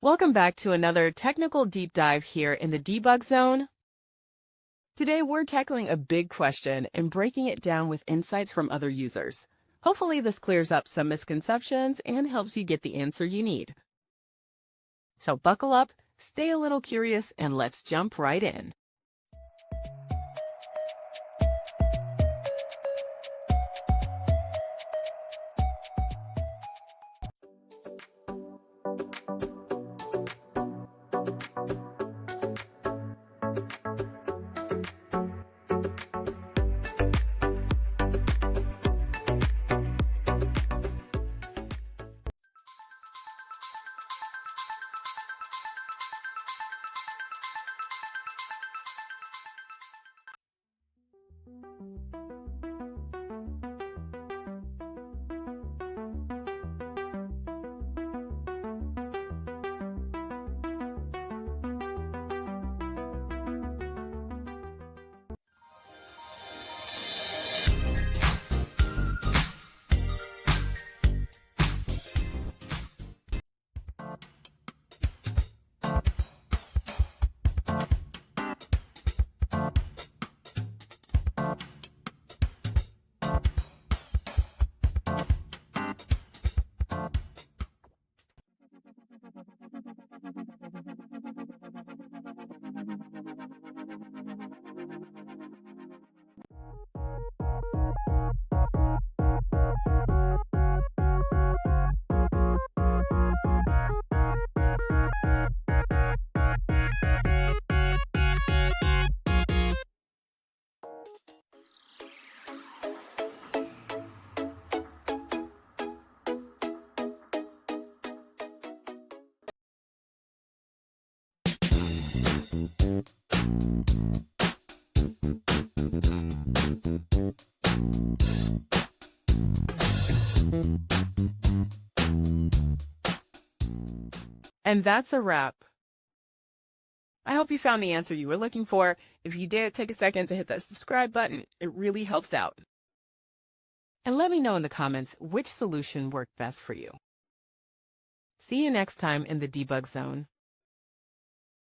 Welcome back to another technical deep dive here in the debug zone. Today we're tackling a big question and breaking it down with insights from other users. Hopefully this clears up some misconceptions and helps you get the answer you need. So buckle up, stay a little curious, and let's jump right in. And that's a wrap. I hope you found the answer you were looking for. If you did, take a second to hit that subscribe button. It really helps out. And let me know in the comments which solution worked best for you. See you next time in the debug zone.